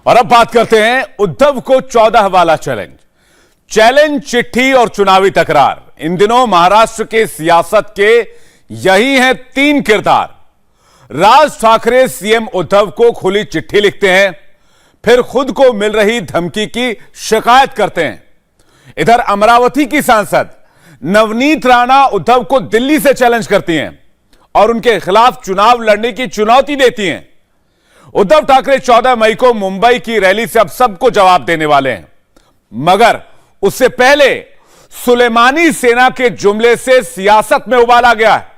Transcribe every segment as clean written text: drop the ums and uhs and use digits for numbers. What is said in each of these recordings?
और अब बात करते हैं उद्धव को 14 वाला चैलेंज, चिट्ठी और चुनावी तकरार। इन दिनों महाराष्ट्र के सियासत के यही हैं तीन किरदार। राज ठाकरे सीएम उद्धव को खुली चिट्ठी लिखते हैं, फिर खुद को मिल रही धमकी की शिकायत करते हैं। इधर अमरावती की सांसद नवनीत राणा उद्धव को दिल्ली से चैलेंज करती हैं और उनके खिलाफ चुनाव लड़ने की चुनौती देती हैं। उद्धव ठाकरे 14 मई को मुंबई की रैली से अब सबको जवाब देने वाले हैं, मगर उससे पहले सुलेमानी सेना के जुमले से सियासत में उबाल आ गया है।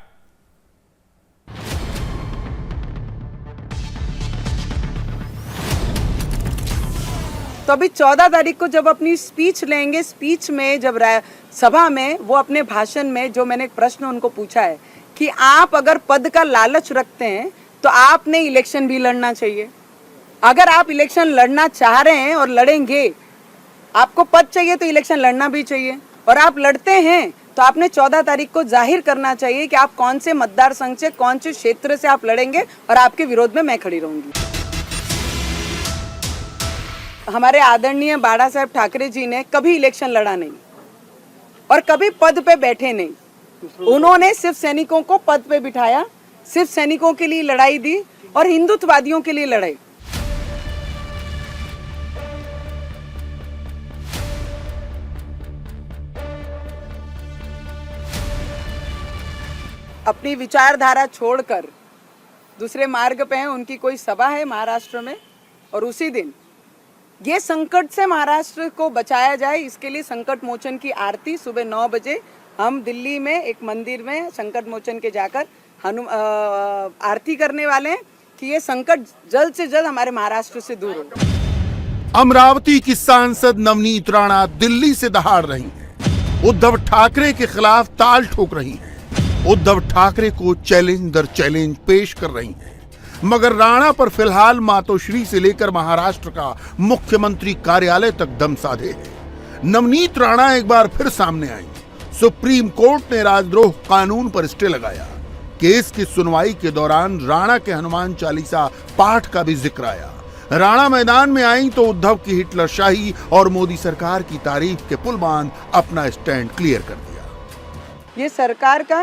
तो अभी 14 तारीख को जब अपनी स्पीच लेंगे, स्पीच में जब सभा में वो अपने भाषण में जो मैंने एक प्रश्न उनको पूछा है कि आप अगर पद का लालच रखते हैं तो आपने इलेक्शन भी लड़ना चाहिए। अगर आप इलेक्शन लड़ना चाह रहे हैं और लड़ेंगे, आपको पद चाहिए तो इलेक्शन लड़ना भी चाहिए, और आप लड़ते हैं तो आपने 14 तारीख को जाहिर करना चाहिए कि आप कौन से मतदार संघ से, कौन से क्षेत्र से आप लड़ेंगे और आपके विरोध में मैं खड़ी रहूंगी। हमारे आदरणीय बाला साहब ठाकरे जी ने कभी इलेक्शन लड़ा नहीं और कभी पद पे बैठे नहीं। उन्होंने सिर्फ सैनिकों को पद पे बिठाया, सिर्फ सैनिकों के लिए लड़ाई दी और हिंदुत्ववादियों के लिए लड़ाई। अपनी विचारधारा छोड़कर दूसरे मार्ग पे हैं। उनकी कोई सभा है महाराष्ट्र में और उसी दिन ये संकट से महाराष्ट्र को बचाया जाए, इसके लिए संकट मोचन की आरती सुबह 9 बजे हम दिल्ली में एक मंदिर में संकट मोचन के जाकर आरती करने वाले हैं कि ये संकट जल्द से जल्द हमारे महाराष्ट्र से दूर हो। अमरावती की सांसद नवनीत राणा दिल्ली से दहाड़ रही हैं, उद्धव ठाकरे के खिलाफ ताल ठोक रही हैं, उद्धव ठाकरे को चैलेंज दर चैलेंज पेश कर रही हैं, मगर राणा पर फिलहाल मातोश्री से लेकर महाराष्ट्र का मुख्यमंत्री कार्यालय तक दम साधे है। नवनीत राणा एक बार फिर सामने आई। सुप्रीम कोर्ट ने राजद्रोह कानून पर स्टे लगाया। केस की सुनवाई के दौरान राणा के हनुमान चालीसा पाठ का भी जिक्र आया। राणा मैदान में आई तो उद्धव की हिटलरशाही और मोदी सरकार की तारीफ के पुल बांध अपना स्टैंड क्लियर कर दिया। ये सरकार का,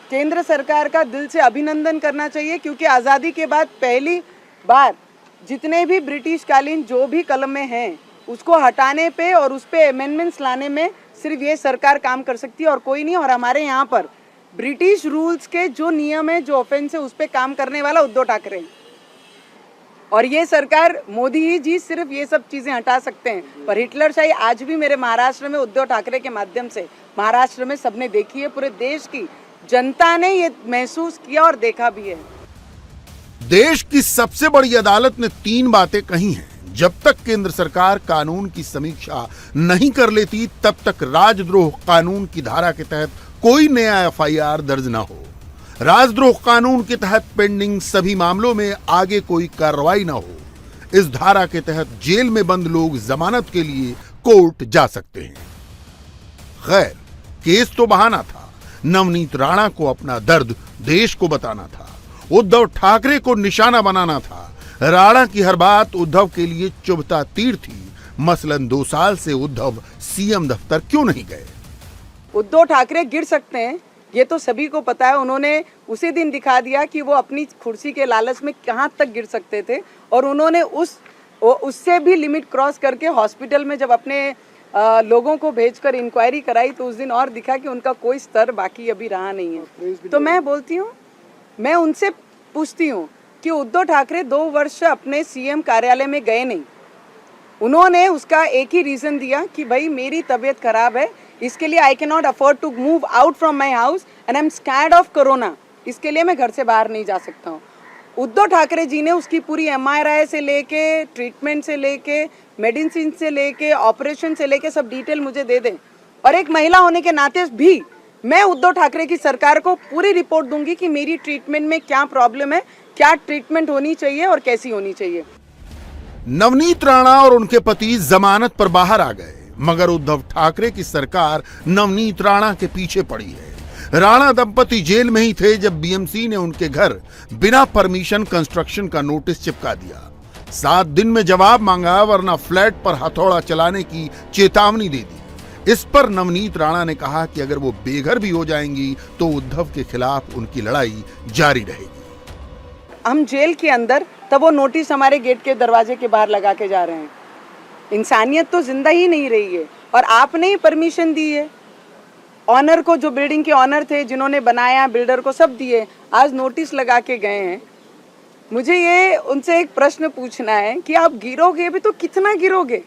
केंद्र सरकार का दिल से अभिनंदन करना चाहिए, क्योंकि आज़ादी के बाद पहली बार जितने भी ब्रिटिश कालीन जो भी कलमें हैं उसको हटाने पे और उस पे अमेंडमेंट्स लाने में सिर्फ ये सरकार काम कर सकती है और कोई नहीं। और हमारे यहाँ पर ब्रिटिश रूल्स के जो नियम है, जो ऑफेंस है, उस पे काम करने वाला उद्धव ठाकरे और ये सरकार मोदी ही जी सिर्फ ये सब चीज़ें हटा सकते हैं। पर हिटलरशाही आज भी मेरे महाराष्ट्र में उद्धव ठाकरे के माध्यम से महाराष्ट्र में सबने देखी है, पूरे देश की जनता ने ये महसूस किया और देखा भी है। देश की सबसे बड़ी अदालत ने 3 बातें कही हैं। जब तक केंद्र सरकार कानून की समीक्षा नहीं कर लेती, तब तक राजद्रोह कानून की धारा के तहत कोई नया एफआईआर दर्ज न हो। राजद्रोह कानून के तहत पेंडिंग सभी मामलों में आगे कोई कार्रवाई न हो। इस धारा के तहत जेल में बंद लोग जमानत के लिए कोर्ट जा सकते हैं। खैर, केस तो बहाना था। नवनीत राणा को अपना दर्द देश को बताना था, उद्धव ठाकरे को निशाना बनाना था। राणा की हर बात उद्धव के लिए चुभता तीर थी। मसलन 2 साल से उद्धव सीएम दफ्तर क्यों नहीं गए? उद्धव ठाकरे गिर सकते हैं, ये तो सभी को पता है। उन्होंने उसी दिन दिखा दिया कि वो अपनी कुर्सी के लालच में कहाँ तक गिर सकते थे, और उन्होंने उससे भी लिमिट क्रॉस करके हॉस्पिटल में जब अपने लोगों को भेजकर इंक्वायरी कराई तो उस दिन और दिखा कि उनका कोई स्तर बाकी अभी रहा नहीं है। तो मैं बोलती हूँ, मैं उनसे पूछती हूँ कि उद्धव ठाकरे 2 वर्ष अपने सीएम कार्यालय में गए नहीं। उन्होंने उसका एक ही रीज़न दिया कि भाई मेरी तबीयत खराब है, इसके लिए I can not afford to move out from my house and I am scared of corona, इसके लिए मैं घर से बाहर नहीं जा सकता हूँ। उद्धव ठाकरे जी ने उसकी पूरी MRI से लेके, ट्रीटमेंट से लेके, मेडिसिन से लेके, ऑपरेशन से लेके सब डिटेल मुझे दे दें, और एक महिला होने के नाते भी मैं उद्धव ठाकरे की सरकार को पूरी रिपोर्ट दूंगी कि मेरी ट्रीटमेंट में क्या प्रॉब्लम है, क्या ट्रीटमेंट होनी चाहिए और कैसी होनी चाहिए। नवनीत राणा और उनके पति जमानत पर बाहर आ गए, मगर उद्धव ठाकरे की सरकार नवनीत राणा के पीछे पड़ी है। राणा दंपति जेल में ही थे जब बीएमसी ने उनके घर बिना परमिशन कंस्ट्रक्शन का नोटिस चिपका दिया। 7 दिन में जवाब मांगा वरना फ्लैट पर हथौड़ा चलाने की चेतावनी दे दी। इस पर नवनीत राणा ने कहा कि अगर वो बेघर भी हो जाएंगी तो उद्धव के खिलाफ उनकी लड़ाई जारी रहेगी। हम जेल के अंदर तब वो नोटिस हमारे गेट के दरवाजे के बाहर लगा के जा रहे हैं। इंसानियत तो जिंदा ही नहीं रही है और आपने ही परमिशन दी है। ऑनर को, जो बिल्डिंग के ऑनर थे, जिन्होंने बनाया, बिल्डर को सब दिए, आज नोटिस लगा के गए हैं। मुझे ये उनसे एक प्रश्न पूछना है कि आप गिरोगे भी तो कितना गिरोगे?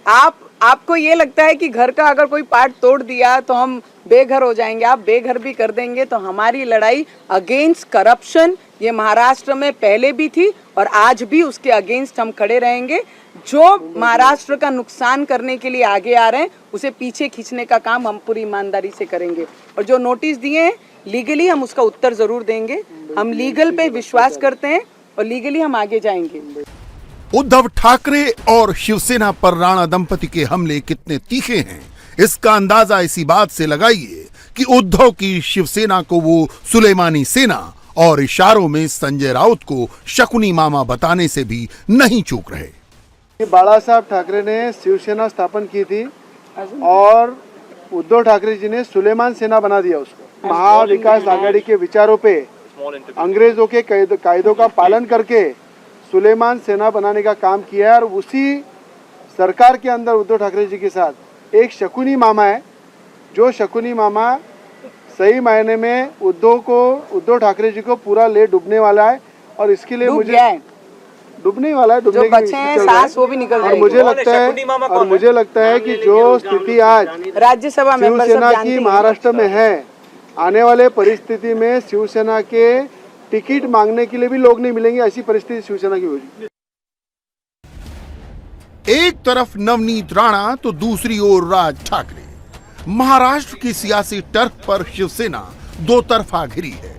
आपको ये लगता है कि घर का अगर कोई पार्ट तोड़ दिया तो हम बेघर हो जाएंगे? आप बेघर भी कर देंगे तो हमारी लड़ाई अगेंस्ट करप्शन ये महाराष्ट्र में पहले भी थी और आज भी उसके अगेंस्ट हम खड़े रहेंगे। जो महाराष्ट्र का नुकसान करने के लिए आगे आ रहे हैं उसे पीछे खींचने का काम हम पूरी ईमानदारी से करेंगे। और जो नोटिस दिए हैं लीगली हम उसका उत्तर जरूर देंगे। हम लीगल पे विश्वास करते हैं और लीगली हम आगे जाएंगे। उद्धव ठाकरे और शिवसेना पर राणा दंपति के हमले कितने तीखे हैं, इसका अंदाजा इसी बात से लगाइए कि उद्धव की शिवसेना को वो सुलेमानी सेना और इशारों में संजय राउत को शकुनी मामा बताने से भी नहीं चूक रहे। बाला साहब ठाकरे ने शिवसेना स्थापन की थी और उद्धव ठाकरे जी ने सुलेमान सेना बना दिया उसको। महाविकास आघाड़ी के विचारों पे अंग्रेजों के कायदों का पालन करके सुलेमान सेना बनाने का काम किया है और उसी सरकार के अंदर उद्धव ठाकरे जी के साथ एक शकुनी मामा है, जो शकुनी मामा सही मायने में उद्धव ठाकरे जी को पूरा ले डूबने वाला है और इसके लिए डूबने वाला है, डूबने की सांस वो भी निकल जाएगी। और मुझे लगता है कि जो स्थिति आज राज्यसभा में शिवसेना की महाराष्ट्र में है, आने वाले परिस्थिति में शिवसेना के टिकट मांगने के लिए भी लोग नहीं मिलेंगे, ऐसी परिस्थिति शिवसेना की होगी। एक तरफ नवनीत राणा तो दूसरी ओर राज ठाकरे। महाराष्ट्र की सियासी टर्फ पर शिवसेना दो तरफा घिरी है।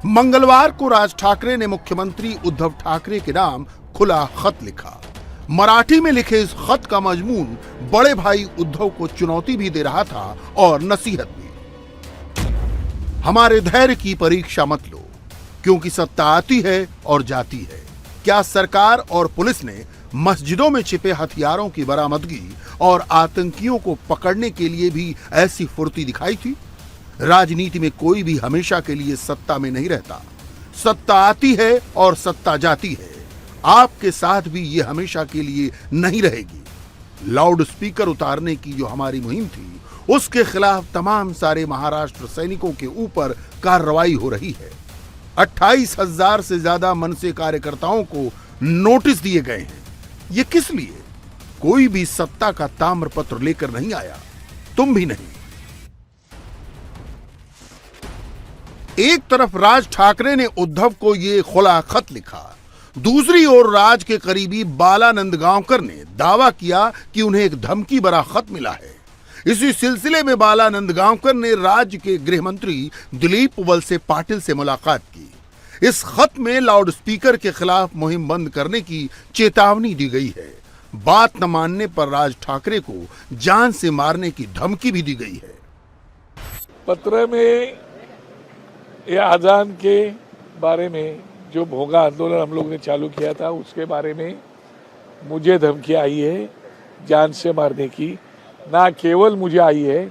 मंगलवार को राज ठाकरे ने मुख्यमंत्री उद्धव ठाकरे के नाम खुला खत लिखा। मराठी में लिखे इस खत का मजमून बड़े भाई उद्धव को चुनौती भी दे रहा था और नसीहत भी। हमारे धैर्य की परीक्षा मत लो, क्योंकि सत्ता आती है और जाती है। क्या सरकार और पुलिस ने मस्जिदों में छिपे हथियारों की बरामदगी और आतंकियों को पकड़ने के लिए भी ऐसी फुर्ती दिखाई थी? राजनीति में कोई भी हमेशा के लिए सत्ता में नहीं रहता। सत्ता आती है और सत्ता जाती है। आपके साथ भी ये हमेशा के लिए नहीं रहेगी। लाउड स्पीकर उतारने की जो हमारी मुहिम थी, उसके खिलाफ तमाम सारे महाराष्ट्र सैनिकों के ऊपर कार्रवाई हो रही है। 28,000 से ज्यादा मनसे कार्यकर्ताओं को नोटिस दिए गए हैं। ये किस लिए? कोई भी सत्ता का ताम्रपत्र लेकर नहीं आया, तुम भी नहीं। एक तरफ राज ठाकरे ने उद्धव को ये खुला खत लिखा, दूसरी ओर राज के करीबी बाला नंदगांवकर ने दावा किया कि उन्हें एक धमकी भरा खत मिला है। इसी सिलसिले में बाला नंदगांवकर ने राज्य के गृह मंत्री दिलीप वलसे पाटिल से मुलाकात की। इस खत में लाउड स्पीकर के खिलाफ मुहिम बंद करने की चेतावनी दी गई है। बात न मानने पर राज ठाकरे को जान से मारने की धमकी भी दी गई है। पत्र में यह अजान के बारे में जो भोंगा आंदोलन हम लोग ने चालू किया था, उसके बारे में मुझे धमकी आई है जान से मारने की। ना केवल मुझे आई है,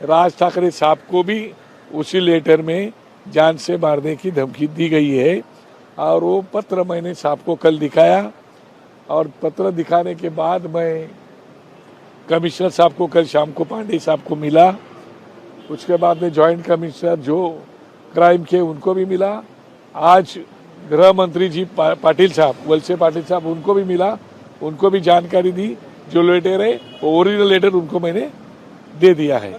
राज ठाकरे साहब को भी उसी लेटर में जान से मारने की धमकी दी गई है। और वो पत्र मैंने साहब को कल दिखाया और पत्र दिखाने के बाद मैं कमिश्नर साहब को कल शाम को पांडे साहब को मिला। उसके बाद में जॉइंट कमिश्नर जो क्राइम के उनको भी मिला। आज गृह मंत्री जी पाटिल साहब, वलसे पाटिल साहब, उनको भी मिला, उनको भी जानकारी दी। जो लेटर है वो ओरिजिनल लेटर उनको मैंने दे दिया है।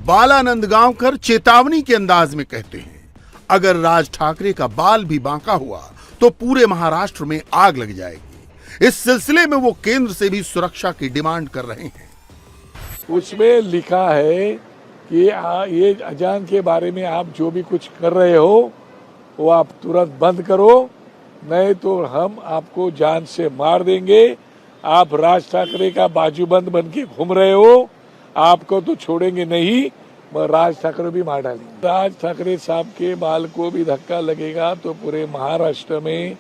बाला नंदगांवकर चेतावनी के अंदाज में कहते हैं, अगर राज ठाकरे का बाल भी बांका हुआ तो पूरे महाराष्ट्र में आग लग जाएगी। इस सिलसिले में वो केंद्र से भी सुरक्षा की डिमांड कर रहे हैं। उसमें लिखा है कि ये अजान के बारे में आप जो भी कुछ कर रहे हो वो आप तुरंत बंद करो, नहीं तो हम आपको जान से मार देंगे। आप राज ठाकरे का बाजूबंद बन के घूम रहे हो, आपको तो छोड़ेंगे नहीं, राज ठाकरे भी मार डालेंगे। राज ठाकरे साहब के बाल को भी धक्का लगेगा तो पूरे महाराष्ट्र में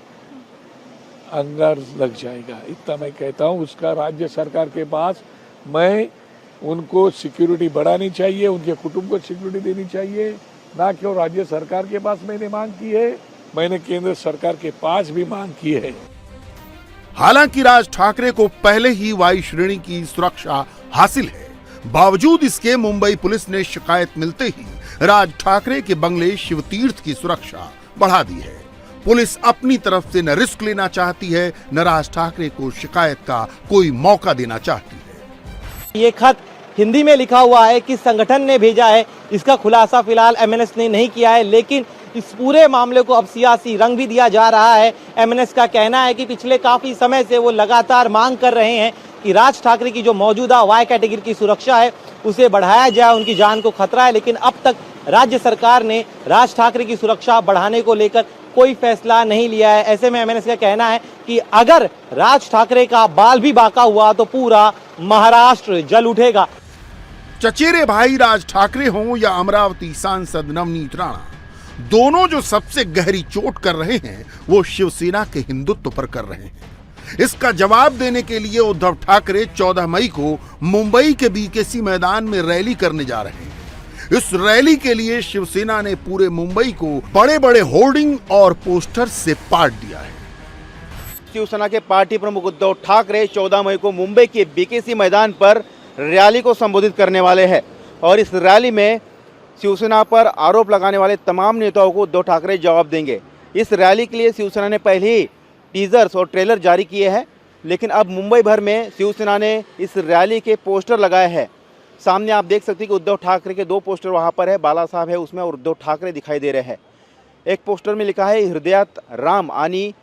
अंगार लग जाएगा, इतना मैं कहता हूँ। उसका राज्य सरकार के पास मैं उनको सिक्योरिटी बढ़ानी चाहिए, उनके कुटुंब को सिक्योरिटी देनी चाहिए, ना केवल राज्य सरकार के पास मैंने मांग की है, मैंने केंद्र सरकार के पास भी मांग की है। हालांकि राज ठाकरे को पहले ही वायु श्रेणी की सुरक्षा हासिल है, बावजूद इसके मुंबई पुलिस ने शिकायत मिलते ही राज ठाकरे के बंगले शिवतीर्थ की सुरक्षा बढ़ा दी है। पुलिस अपनी तरफ से न रिस्क लेना चाहती है, न राज ठाकरे को शिकायत का कोई मौका देना चाहती है। ये खत हिंदी में लिखा हुआ है, किस संगठन ने भेजा है इसका खुलासा फिलहाल एमएनएस ने नहीं किया है, लेकिन इस पूरे मामले को अब सियासी रंग भी दिया जा रहा है। एमएनएस का कहना है कि पिछले काफी समय से वो लगातार मांग कर रहे हैं कि राज ठाकरे की जो मौजूदा वाई कैटेगरी की सुरक्षा है उसे बढ़ाया जाए, उनकी जान को खतरा है, लेकिन अब तक राज्य सरकार ने राज ठाकरे की सुरक्षा बढ़ाने को लेकर कोई फैसला नहीं लिया है। ऐसे में एमएनएस का कहना है कि अगर राज ठाकरे का बाल भी बांका हुआ तो पूरा महाराष्ट्र जल उठेगा। चचेरे भाई राज ठाकरे हों या अमरावती सांसद नवनीत राणा, दोनों जो सबसे गहरी चोट कर रहे हैं वो शिवसेना के हिंदुत्व पर कर रहे हैं। इसका जवाब देने के लिए उद्धव ठाकरे 14 मई को मुंबई के बीकेसी मैदान में रैली करने जा रहे हैं। इस रैली के लिए शिवसेना ने पूरे मुंबई को बड़े बड़े होर्डिंग और पोस्टर से पाट दिया है। शिवसेना के पार्टी प्रमुख उद्धव ठाकरे 14 मई को मुंबई के बीकेसी मैदान पर रैली को संबोधित करने वाले हैं और इस रैली में शिवसेना पर आरोप लगाने वाले तमाम नेताओं को उद्धव ठाकरे जवाब देंगे। इस रैली के लिए शिवसेना ने पहले ही टीजर्स और ट्रेलर जारी किए हैं, लेकिन अब मुंबई भर में शिवसेना ने इस रैली के पोस्टर लगाए हैं। सामने आप देख सकते हैं कि उद्धव ठाकरे के 2 पोस्टर वहां पर है, बाला साहब है उसमें और उद्धव ठाकरे दिखाई दे रहे हैं। एक पोस्टर में लिखा है हृदयात राम आणि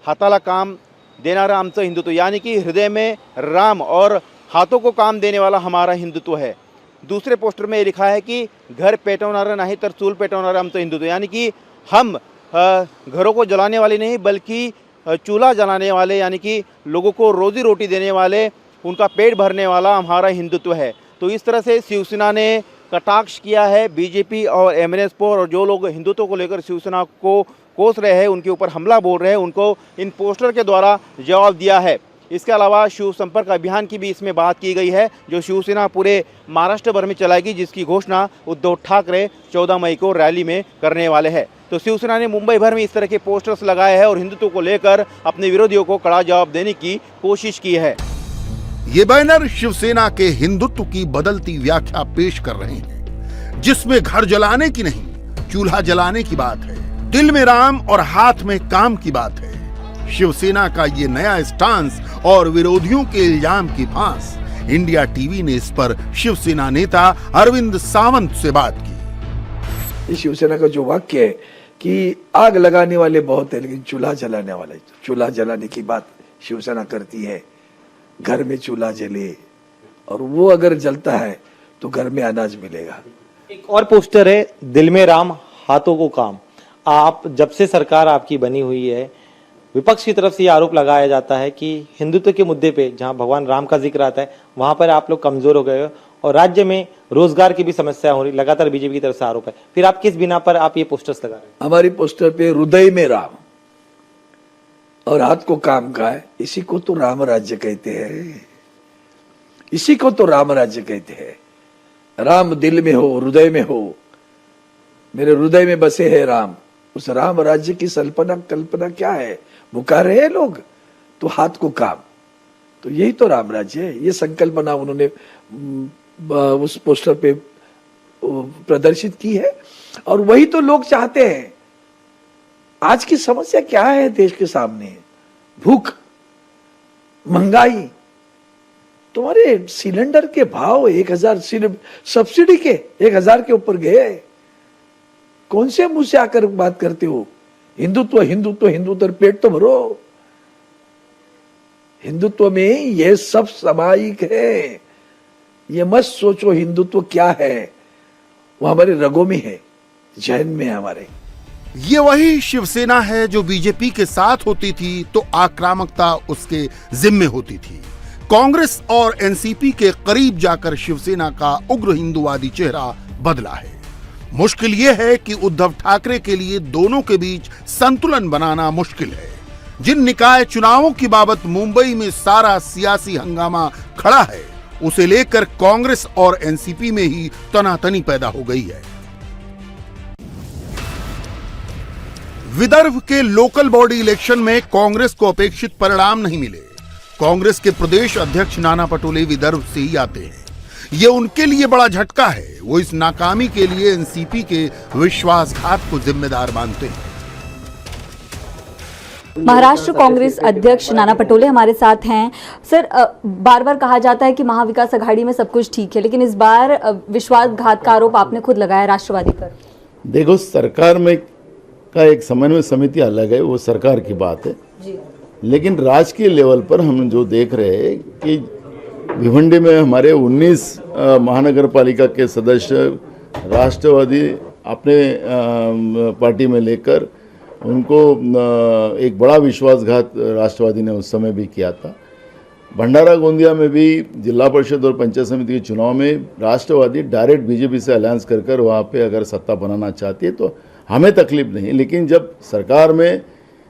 हाताला काम देणारा आमचं हिंदुत्व, यानी कि हृदय में राम और हाथों को काम देने वाला हमारा हिंदुत्व है। दूसरे पोस्टर में लिखा है कि घर पेटवणारा नहीं तर चूल पेटवणारा आमचं हिंदुत्व, यानी कि हम घरों को जलाने वाले नहीं बल्कि चूल्हा जलाने वाले, यानी कि लोगों को रोजी रोटी देने वाले, उनका पेट भरने वाला हमारा हिंदुत्व है। तो इस तरह से शिवसेना ने कटाक्ष किया है बीजेपी और एमएनएस पर, और जो लोग हिंदुत्व को लेकर शिवसेना को कोस रहे हैं, उनके ऊपर हमला बोल रहे हैं, उनको इन पोस्टर के द्वारा जवाब दिया है। इसके अलावा शिव संपर्क अभियान की भी इसमें बात की गई है, जो शिवसेना पूरे महाराष्ट्र भर में चलाएगी, जिसकी घोषणा उद्धव ठाकरे 14 मई को रैली में करने वाले हैं। तो शिवसेना ने मुंबई भर में इस तरह के पोस्टर्स लगाए हैं और हिंदुत्व को लेकर अपने विरोधियों को कड़ा जवाब देने की कोशिश की है। ये बैनर शिवसेना के हिंदुत्व की बदलती व्याख्या पेश कर रहे हैं, जिसमें घर जलाने की नहीं चूल्हा जलाने की बात है, दिल में राम और हाथ में काम की बात है। शिवसेना का ये नया स्टांस और विरोधियों के इल्जाम की फांस इंडिया टीवी ने इस पर शिवसेना नेता अरविंद सावंत से बात की। इस शिवसेना का जो वाक्य है कि आग लगाने वाले बहुत है लेकिन चूल्हा जलाने वाले, चूल्हा जलाने की बात शिवसेना करती है। घर में चूल्हा जले और वो अगर जलता है तो घर में अनाज मिलेगा। एक और पोस्टर है दिल में राम हाथों को काम। आप जब से सरकार आपकी बनी हुई है, विपक्ष की तरफ से ये आरोप लगाया जाता है कि हिंदुत्व के मुद्दे पे जहां भगवान राम का जिक्र आता है वहां पर आप लोग कमजोर हो गए हो और राज्य में रोजगार की भी समस्या हो रही, लगातार बीजेपी की तरफ से आरोप है। फिर आप किस बिना पर आप ये पोस्टर्स लगा रहे हैं? हमारी पोस्टर पे हृदय में राम और हाथ को काम का है, इसी को तो राम राज्य कहते हैं, इसी को तो राम राज्य कहते हैं। राम दिल में हो, हृदय में हो, मेरे हृदय में बसे है राम। उस राम राज्य की कल्पना क्या है, मुका रहे हैं लोग, तो हाथ को काम, तो यही तो राम राज्य है। ये संकल्पना उन्होंने उस पोस्टर पे प्रदर्शित की है और वही तो लोग चाहते हैं। आज की समस्या क्या है देश के सामने? भूख, महंगाई। तुम्हारे सिलेंडर के भाव 1000 सब्सिडी के 1000 के ऊपर गए। कौन से मुंह से आकर बात करते हो? हिंदुत्व हिंदुत्व हिंदुत्व, पेट तो भरो। हिंदुत्व में ये सब सामायिक है। ये मत सोचो हिंदुत्व क्या है, वो हमारे रगों में है, जहन में है हमारे। ये वही शिवसेना है जो बीजेपी के साथ होती थी तो आक्रामकता उसके जिम्मे होती थी। कांग्रेस और एनसीपी के करीब जाकर शिवसेना का उग्र हिंदुवादी चेहरा बदला है। मुश्किल यह है कि उद्धव ठाकरे के लिए दोनों के बीच संतुलन बनाना मुश्किल है। जिन निकाय चुनावों की बाबत मुंबई में सारा सियासी हंगामा खड़ा है, उसे लेकर कांग्रेस और एनसीपी में ही तनातनी पैदा हो गई है। विदर्भ के लोकल बॉडी इलेक्शन में कांग्रेस को अपेक्षित परिणाम नहीं मिले। कांग्रेस के प्रदेश अध्यक्ष नाना पटोले विदर्भ से ही आते हैं। ये उनके लिए बड़ा झटका है। वो इस नाकामी के लिए एनसीपी के विश्वासघात को जिम्मेदार मानते हैं। महाराष्ट्र कांग्रेस अध्यक्ष नाना पटोले हमारे साथ हैं। सर, बार बार कहा जाता है कि महाविकास आघाड़ी में सब कुछ ठीक है, लेकिन इस बार विश्वासघात का आरोप आपने खुद लगाया राष्ट्रवादी पर। देखो, सरकार में का एक समन्वय समिति अलग है, वो सरकार की बात है जी। लेकिन राजकीय लेवल पर हम जो देख रहे हैं कि भिवंडी में हमारे 19 महानगर पालिका के सदस्य राष्ट्रवादी अपने पार्टी में लेकर उनको एक बड़ा विश्वासघात राष्ट्रवादी ने उस समय भी किया था। भंडारा गोंदिया में भी जिला परिषद और पंचायत समिति के चुनाव में राष्ट्रवादी डायरेक्ट बीजेपी से अलायंस कर वहाँ पे अगर सत्ता बनाना चाहती है तो हमें तकलीफ नहीं। लेकिन जब सरकार में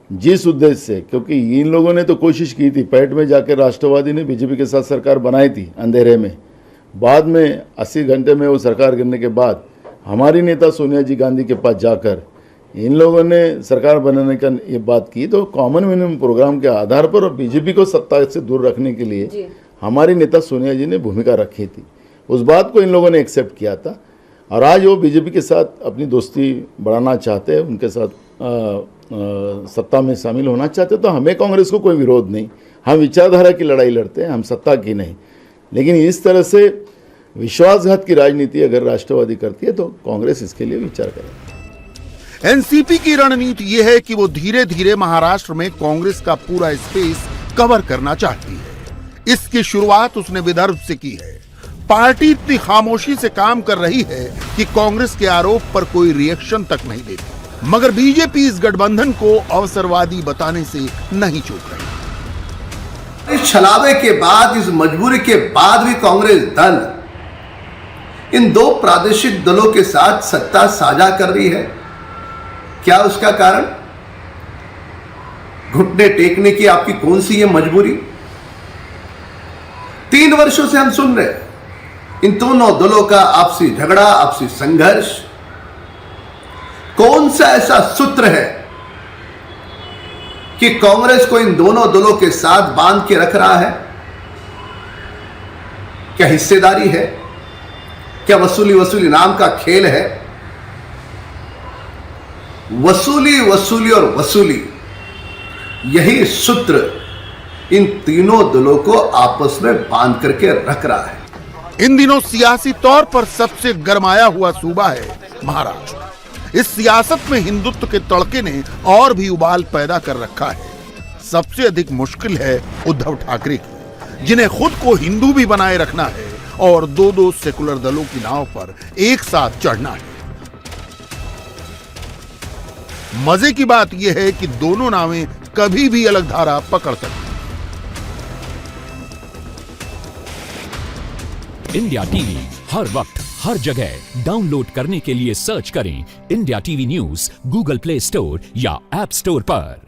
जिस उद्देश्य से, क्योंकि इन लोगों ने तो कोशिश की थी, पैट में जाकर राष्ट्रवादी ने बीजेपी के साथ सरकार बनाई थी अंधेरे में, बाद में 80 घंटे में वो सरकार गिरने के बाद हमारी नेता सोनिया जी गांधी के पास जाकर इन लोगों ने सरकार बनाने का ये बात की। तो कॉमन मिनिमम प्रोग्राम के आधार पर और बीजेपी को सत्ता से दूर रखने के लिए हमारी नेता सोनिया जी ने भूमिका रखी थी। उस बात को इन लोगों ने एक्सेप्ट किया था और आज वो बीजेपी के साथ अपनी दोस्ती बढ़ाना चाहते हैं, उनके साथ सत्ता में शामिल होना चाहते हैं। तो हमें कांग्रेस को कोई विरोध नहीं, हम विचारधारा की लड़ाई लड़ते हैं, हम सत्ता की नहीं। लेकिन इस तरह से विश्वासघात की राजनीति अगर राष्ट्रवादी करती है तो कांग्रेस इसके लिए विचार करेगी। एनसीपी की रणनीति यह है कि वो धीरे धीरे महाराष्ट्र में कांग्रेस का पूरा स्पेस कवर करना चाहती है। इसकी शुरुआत उसने विदर्भ से की है। पार्टी इतनी खामोशी से काम कर रही है कि कांग्रेस के आरोप पर कोई रिएक्शन तक नहीं देती, मगर बीजेपी इस गठबंधन को अवसरवादी बताने से नहीं चूक रही। इस छलावे के बाद, इस मजबूरी के बाद भी कांग्रेस दल इन दो प्रादेशिक दलों के साथ सत्ता साझा कर रही है। क्या उसका कारण? घुटने टेकने की आपकी कौन सी ये मजबूरी? 3 वर्षों से हम सुन रहे हैं इन दोनों दलों का आपसी झगड़ा, आपसी संघर्ष। कौन सा ऐसा सूत्र है कि कांग्रेस को इन दोनों दलों के साथ बांध के रख रहा है? क्या हिस्सेदारी है? क्या वसूली नाम का खेल है? वसूली और वसूली, यही सूत्र इन तीनों दलों को आपस में बांध करके रख रहा है। इन दिनों सियासी तौर पर सबसे गरमाया हुआ सूबा है महाराष्ट्र। इस सियासत में हिंदुत्व के तड़के ने और भी उबाल पैदा कर रखा है। सबसे अधिक मुश्किल है उद्धव ठाकरे की, जिन्हें खुद को हिंदू भी बनाए रखना है और 2 सेकुलर दलों की नाव पर एक साथ चढ़ना है। मजे की बात यह है कि दोनों नावें कभी भी अलग धारा पकड़ सकती। इंडिया टीवी हर वक्त हर जगह डाउनलोड करने के लिए सर्च करें India TV news Google play store या ऐप स्टोर पर।